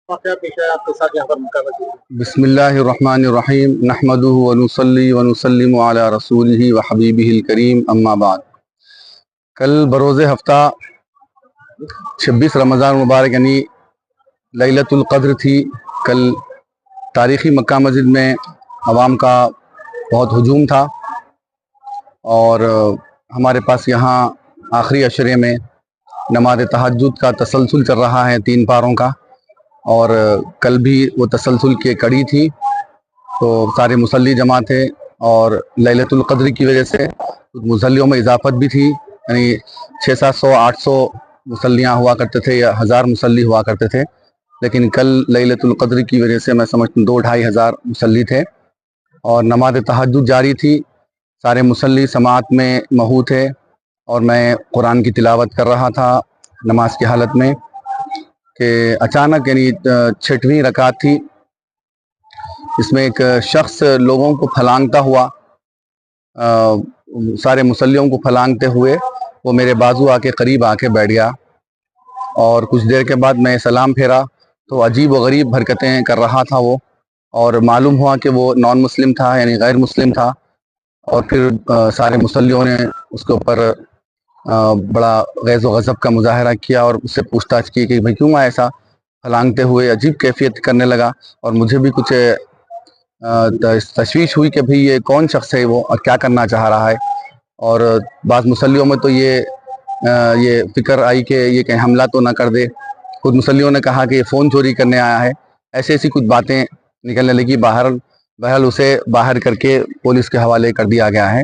वाक़या पेश आया आपके साथ यहाँ पर मक्का मस्जिद में? बिस्मिल्लाहिर्रहमानिर्रहीम नहमदुहु व नुसल्ली व नुसल्लिमु अला रसूलिही व हबीबिहिल करीम अम्मा बाद। कल बरोज़ हफ्ता 26 रमज़ान मुबारक यानी लैलतुल क़द्र थी। कल तारीख़ी मक्का मस्जिद में अवाम का बहुत हुजूम था और हमारे पास यहाँ आखिरी अशरे में नमाज तहज्जुद का तसलसल चल रहा है 3 पारों का, और कल भी वो तसलसल की कड़ी थी। तो सारे मुसल्ली जमा थे और लैलतुल क़द्र की वजह से मुसल्लियों में इजाफत भी थी, यानी 600-700-800 मुसल्लियाँ हुआ करते थे या 1000 मुसल्ली हुआ करते थे। लेकिन कल लैलतुल क़द्र की वजह से मैं समझता हूँ 2-2.5 हज़ार मुसल्ली थे और नमाज तहज्जुद जारी थी। सारे मुसल्ली समात में महू थे और मैं कुरान की तिलावत कर रहा था नमाज की हालत में कि अचानक यानी 6वीं रकात थी, इसमें एक शख्स लोगों को फलांगता हुआ, सारे मुसल्लियों को फलांगते हुए वो मेरे बाजू आके करीब आके बैठ गया और कुछ देर के बाद मैं सलाम फेरा तो अजीब व गरीब हरकतें कर रहा था वो, और मालूम हुआ कि वो नॉन मुस्लिम था यानी गैर मुस्लिम था। और फिर सारे मुसल्लियों ने उसके ऊपर बड़ा गैज़ व गज़ब का मुजाहरा किया और उससे पूछताछ की कि भाई क्यों ऐसा फलांगते हुए, अजीब कैफियत करने लगा। और मुझे भी कुछ तशवीश हुई कि भाई ये कौन शख्स है वो और क्या करना चाह रहा है। और बाज़ मुसल्लियों में तो ये फ़िक्र आई कि ये कहीं हमला तो ना कर दे। कुछ मुसल्लियों ने कहा कि ये फ़ोन चोरी करने आया है। ऐसी ऐसी कुछ बातें निकलने लगी। बहरहाल उसे बाहर करके पुलिस के हवाले कर दिया गया है।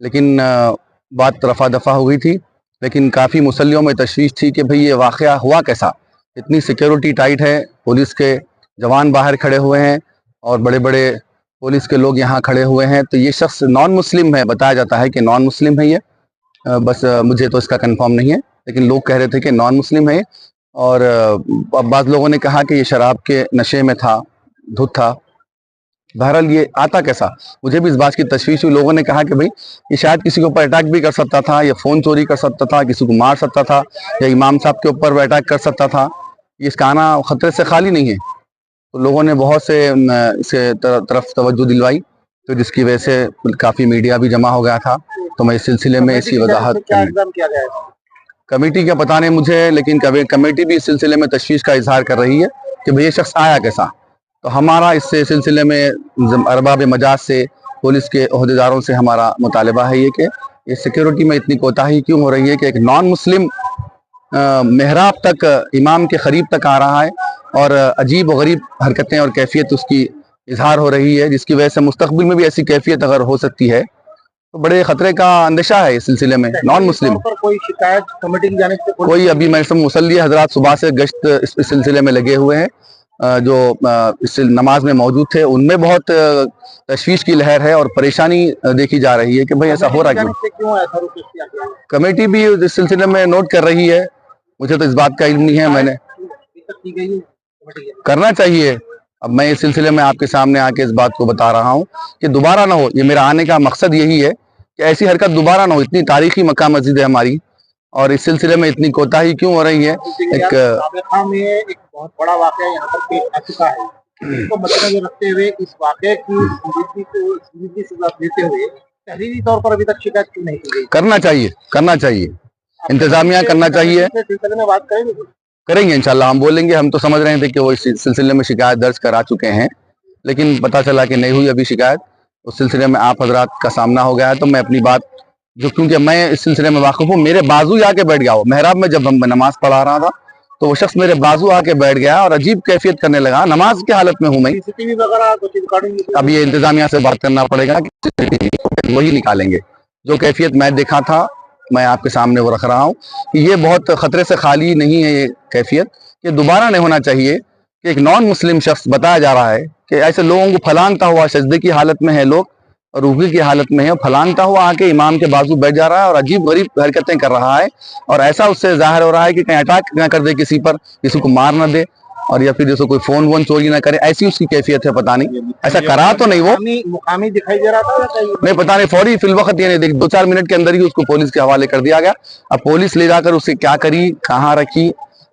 लेकिन बात रफ़ा दफ़ा हो गई थी, लेकिन काफ़ी मुसल्लियों में तशवीश थी कि भाई ये वाक़या हुआ कैसा। इतनी सिक्योरिटी टाइट है, पुलिस के जवान बाहर खड़े हुए हैं और बड़े बड़े पुलिस के लोग यहाँ खड़े हुए हैं। तो ये शख्स नॉन मुस्लिम है, बताया जाता है कि नॉन मुस्लिम है ये, बस मुझे तो इसका कंफर्म नहीं है, लेकिन लोग कह रहे थे कि नॉन मुस्लिम है। और बाज़ लोगों ने कहा कि ये शराब के नशे में था, धुत था। बहरहाल ये आता कैसा, मुझे भी इस बात की तशवीश हुई। लोगों ने कहा कि भाई ये शायद किसी के ऊपर अटैक भी कर सकता था, या फ़ोन चोरी कर सकता था, किसी को मार सकता था, या इमाम साहब के ऊपर वो अटैक कर सकता था। इसका आना ख़तरे से खाली नहीं है। तो लोगों ने बहुत से इसके तरफ तवज्जो दिलवाई, तो जिसकी वजह से काफ़ी मीडिया भी जमा हो गया था। तो मैं इस सिलसिले में इसकी वजाहत कमेटी का पता नहीं मुझे, लेकिन कमेटी भी इस सिलसिले में तशवीश का इजहार कर रही है कि भाई ये शख्स आया कैसा। तो हमारा इस सिलसिले में अरबाब मजाज से, पुलिस के ओहदेदारों से हमारा मुतालबा है ये कि ये सिक्योरिटी में इतनी कोताही क्यों हो रही है कि एक नॉन मुस्लिम मेहराब तक, इमाम के करीब तक आ रहा है और अजीब व गरीब हरकतें और कैफियत उसकी इजहार हो रही है, जिसकी वजह से मुस्तकबिल में भी ऐसी कैफियत अगर हो सकती है तो बड़े खतरे का अंदेशा है इस सिलसिले में। नॉन मुस्लिम पर कोई शिकायत कमेटी की जानिब से कोई अभी मैं सब मुसल्ली हजरात सुबह से गश्त इस सिलसिले में लगे हुए हैं, जो इस नमाज में मौजूद थे उनमें बहुत तशवीश की लहर है और परेशानी देखी जा रही है कि भाई ऐसा हो रहा क्यों। कमेटी भी इस सिलसिले में नोट कर रही है, मुझे तो इस बात का इल्म नहीं है। मैंने करना चाहिए। अब मैं इस सिलसिले में आपके सामने आके इस बात को बता रहा हूँ कि दोबारा ना हो। ये मेरा आने का मकसद यही है कि ऐसी हरकत दोबारा ना हो। इतनी तारीखी मक्का मस्जिद है हमारी और इस सिलसिले में इतनी कोताही क्यों हो रही है। एक बहुत बड़ा वाकया यहाँ पर पेश आ चुका है, तो मद्देनजर रखते हुए इस वाकये की संजीदगी से लेते हुए तहरीरी तौर पर अभी तक शिकायत क्यों नहीं की गई? करना चाहिए इंतजामिया करना चाहिए। सिलसिले में बात करेंगे इंशाल्लाह, हम बोलेंगे। हम तो समझ रहे थे कि वो इस सिलसिले में शिकायत दर्ज करा चुके हैं, लेकिन पता चला कि नहीं हुई अभी शिकायत। उस सिलसिले में आप हजरात का सामना हो गया है, तो मैं अपनी बात जो, क्योंकि मैं इस सिलसिले में वाकिफ हूँ, मेरे बाजू आके बैठ गया वो मेहराब में। जब हम नमाज पढ़ा रहा था तो वो शख्स मेरे बाजू आके बैठ गया और अजीब कैफियत करने लगा। नमाज की हालत में हूँ मैं। अब ये इंतजामिया से बात करना पड़ेगा, वही निकालेंगे। जो कैफियत मैं देखा था मैं आपके सामने वो रख रहा हूँ कि ये बहुत खतरे से खाली नहीं है। ये कैफियत ये दोबारा नहीं होना चाहिए कि एक नॉन मुस्लिम शख्स, बताया जा रहा है कि ऐसे लोगों को फलांगता हुआ, सजदे की हालत में है लोग और रुकू की हालत में है, फलांगता हुआ आके इमाम के बाजू बैठ जा रहा है और अजीब गरीब हरकतें कर रहा है। और ऐसा उससे जाहिर हो रहा है कि कहीं अटैक ना कर दे किसी पर, किसी को मार ना दे, और या फिर जैसे कोई फोन वोन चोरी ना करे, ऐसी उसकी कैफियत है। पता नहीं ऐसा करा तो नहीं, वो मुकामी दिखाई दे रहा था नहीं, पता नहीं। फौरी फिलवक्त ये नहीं देख, 2-4 मिनट के अंदर ही उसको पुलिस के हवाले कर दिया गया। अब पुलिस ले जाकर उसे क्या करी, कहाँ रखी,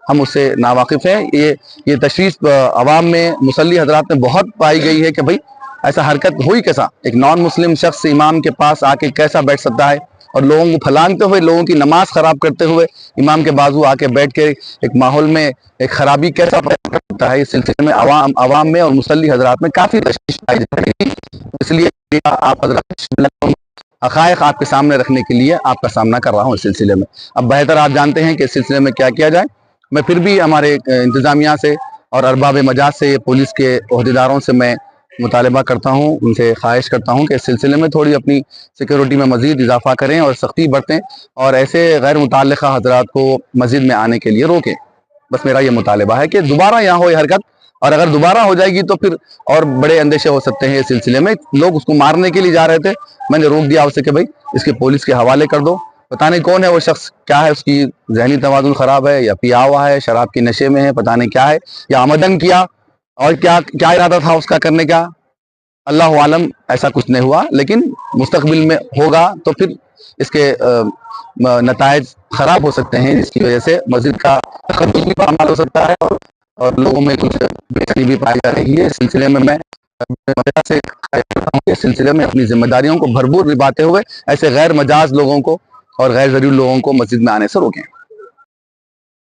हम उससे नावाकिफ हैं। ये तशवीश अवाम में मुसल्ली हजरात में बहुत पाई गई है कि भाई ऐसा हरकत हुई कैसा, एक नॉन मुस्लिम शख्स इमाम के पास आके कैसा बैठ सकता है और लोगों को फलांगते हुए, लोगों की नमाज खराब करते हुए इमाम के बाजू आके बैठ के एक माहौल में एक खराबी कैसा पैदा करता है। इस सिलसिले में अवाम में और मुसल्ली हजरात में काफी तशवीश पाई जा रही है। इसलिए आप हजरात हक़ाइक़ आपके सामने रखने के लिए आपका सामना कर रहा हूँ इस सिलसिले में। अब बेहतर आप जानते हैं कि इस सिलसिले में क्या किया जाए। मैं फिर भी हमारे इंतज़ामिया से और अरबाब मजाज से, पुलिस के ओहदेदारों से मैं मुतालबा करता हूँ, उनसे ख्वाहिश करता हूँ कि इस सिलसिले में थोड़ी अपनी सिक्योरिटी में मज़ीद इजाफा करें और सख्ती बरतें और ऐसे गैर मुतल्लिक़ा हज़रात को मस्जिद में आने के लिए रोकें। बस मेरा ये मुतालबा है कि दोबारा यहाँ हो ये हरकत, और अगर दोबारा हो जाएगी तो फिर और बड़े अंदेशे हो सकते हैं इस सिलसिले में। लोग उसको मारने के लिए जा रहे थे, मैंने रोक दिया उससे कि भाई इसके पुलिस के हवाले कर दो। पता नहीं कौन है वो शख्स, क्या है उसकी जहनी तवाज़ुन ख़राब है या पिया हुआ है, शराब के नशे में है, पता नहीं क्या है, या आमदन किया और क्या क्या इरादा था उसका करने का, अल्लाह आलम। ऐसा कुछ नहीं हुआ, लेकिन मुस्तकबिल में होगा तो फिर इसके नताइज खराब हो सकते हैं, जिसकी वजह से मस्जिद का तखद्दुस भी पामाल हो सकता है और लोगों में कुछ बेचैनी भी पाई जा रही है। इस सिलसिले में मैं से इस सिलसिले में अपनी जिम्मेदारियों को भरपूर निभाते हुए ऐसे गैर मजाज लोगों को और गैर जरूरी लोगों को मस्जिद में आने से रोकें।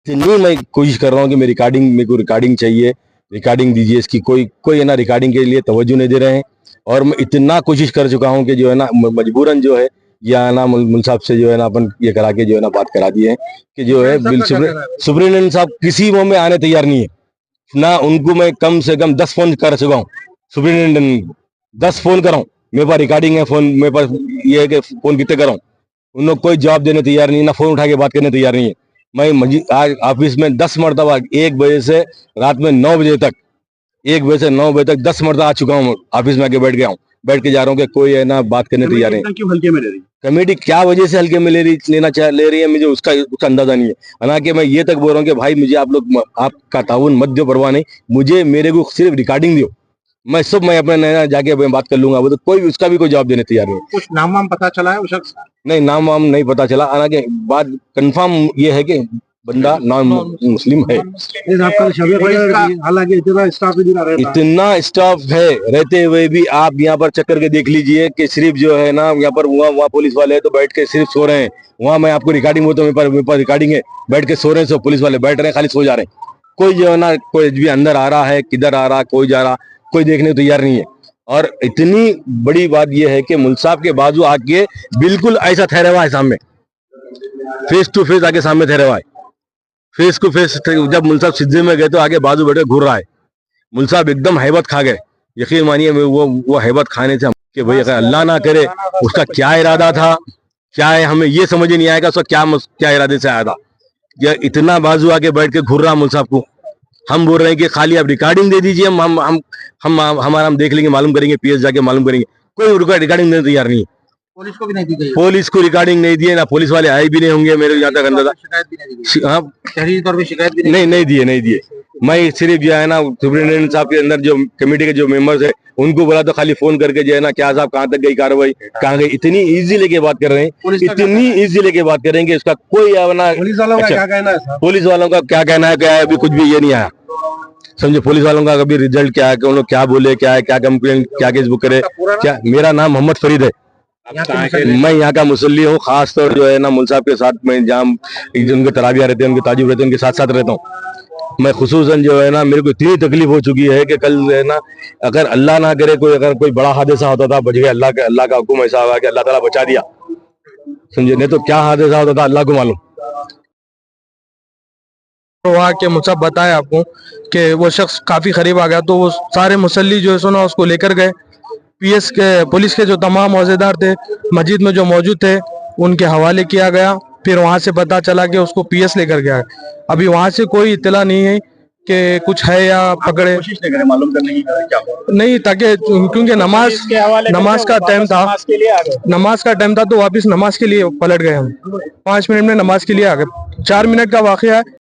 नहीं, मैं कोशिश कर रहा हूँ कि मेरे को रिकॉर्डिंग चाहिए, रिकॉर्डिंग दीजिए इसकी। कोई है ना रिकॉर्डिंग के लिए तवज्जो नहीं दे रहे हैं, और मैं इतना कोशिश कर चुका हूँ कि जो है ना मजबूरन जो है या ना मुल साहब से जो है ना अपन ये करा के जो है ना बात करा दिए हैं कि जो है सुप्रीटेंडेंट साहब किसी वो में आने तैयार नहीं है ना। उनको मैं कम से कम 10 फोन कर चुका हूँ, सुप्रीटेंडेंट 10 फोन कराऊँ, मेरे पास रिकॉर्डिंग है, फोन मेरे पास ये है कि फोन कितने कराऊँ, उन लोग कोई जवाब देने तैयार नहीं, ना फोन उठा के बात करने तैयार नहीं है। मैं आज ऑफिस में 10 मरतबा 1 बजे से रात में 9 बजे तक 1 बजे से 9 बजे तक 10 मरतबा आ चुका हूँ, ऑफिस में आके बैठ गया हूँ, बैठ के जा रहा हूँ कि कोई है ना बात करने तैयार है। क्यों हल्के में ले रही कमेटी क्या वजह से हल्के में ले रही है मुझे उसका अंदाजा नहीं है। हालांकि मैं ये तक बोल रहा हूँ कि भाई मुझे आप लोग आपका ताउन मत दो, परवाह नहीं, मुझे मेरे को सिर्फ रिकॉर्डिंग दो, मैं अपने नया जाके बात कर लूंगा। वो तो कोई उसका भी कोई जवाब देने तैयार नहीं। कुछ नाम वाम पता चला है वो शख्स? नहीं, नाम वाम नहीं पता चला। हालांकि बात कंफर्म ये है कि बंदा नॉन मुस्लिम है। हालांकि इतना स्टाफ है रहते हुए भी आप यहाँ पर चक्कर के देख लीजिए कि सिर्फ जो है ना यहाँ पर वहाँ पुलिस वाले तो बैठ के सिर्फ सो रहे हैं। वहाँ मैं आपको रिकॉर्डिंग वो तो मेरे पास रिकॉर्डिंग है, बैठ के सो रहे हैं, सब पुलिस वाले बैठ रहे हैं, खाली सो जा रहे हैं। कोई जो है ना कोई भी अंदर आ रहा है, किधर आ रहा, कोई जा रहा, कोई देखने को तैयार नहीं है। और इतनी बड़ी बात यह है कि मुल्क साहब के बाजू आके बिल्कुल ऐसा ठहरा हुआ है सामने, फेस टू फेस आके सामने ठहरा हुआ है, फेस टू फेस। जब मुल्क साहब सिद्धे में गए तो आगे बाजू बैठे घूर रहा है। मुल्क साहब एकदम हैबत खा गए, यकीन मानिए वो हैबत खाने से कि भाई अगर अल्लाह ना करे उसका क्या इरादा था, क्या है, हमें ये समझ नहीं आएगा उसका क्या इरादे से आया था। या इतना बाजू आके बैठ के घूर रहा मुल्क साहब को। हम बोल रहे हैं कि खाली आप रिकॉर्डिंग दे दीजिए, हम देख लेंगे, मालूम करेंगे, पीएस जाके मालूम करेंगे। कोई रिकॉर्डिंग देने तैयार नहीं है। पुलिस को भी नहीं दी गई? पुलिस को रिकॉर्डिंग नहीं दिए, ना पुलिस वाले आए भी नहीं होंगे मेरे यहाँ तक अंदाजा। शिकायत भी नहीं दी? हाँ, शहरी तौर पे शिकायत भी नहीं दिए। मैं सिर्फ जो है ना सुप्रीटेंडेंट साहब के अंदर जो कमेटी के जो मेंबर्स है उनको बोला तो खाली फोन करके जो है ना क्या साहब कहाँ तक गई कार्रवाई, कहाँ गई, इतनी इजी लेके बात कर रहे हैं, इतनी इजी लेके बात कर रहे हैं कि इसका कोई पुलिस वालों का क्या कहना है? पुलिस वालों का क्या कहना है, क्या है, अभी कुछ भी ये नहीं आया। समझो पुलिस वालों का कभी रिजल्ट क्या है, कि उन लोग क्या बोले, क्या है, क्या कंप्लेन, क्या केस बुक करे, क्या। मेरा नाम मोहम्मद फरीद है, मैं यहाँ का मुसल्ली हूँ। खास तौर जो है ना मुल्क साहब के साथ मैं जहाँ उनके तराबिया रहते हैं, उनके ताजुब रहते हैं, उनके साथ साथ रहता हूँ। मैं खुसूसन जो है ना मेरे को इतनी तकलीफ हो चुकी है कि कल है ना अगर अल्लाह ना करे अगर कोई बड़ा हादसा होता था, बच गया, अल्लाह का हुक्म ऐसा हुआ कि अल्लाह ताला बचा दिया, समझे, नहीं तो क्या हादसा होता था अल्लाह को मालूम। वहाँ के मुझे बताया आपको कि वो शख्स काफी करीब आ गया, तो वो सारे मुसल्ली जो है सुना उसको लेकर गए। पुलिस के जो तमाम औज़ेदार थे मस्जिद में जो मौजूद थे उनके हवाले किया गया। फिर वहाँ से पता चला कि उसको पीएस लेकर गया। अभी वहाँ से कोई इत्तला नहीं है कि कुछ है या पकड़े, कोशिश नहीं करें मालूम करने की क्या नहीं, ताकि क्योंकि नमाज का टाइम था, नमाज का टाइम था तो वापस नमाज के लिए पलट गए हम। 5 मिनट में नमाज के लिए आ गए। 4 मिनट का वाक़या है।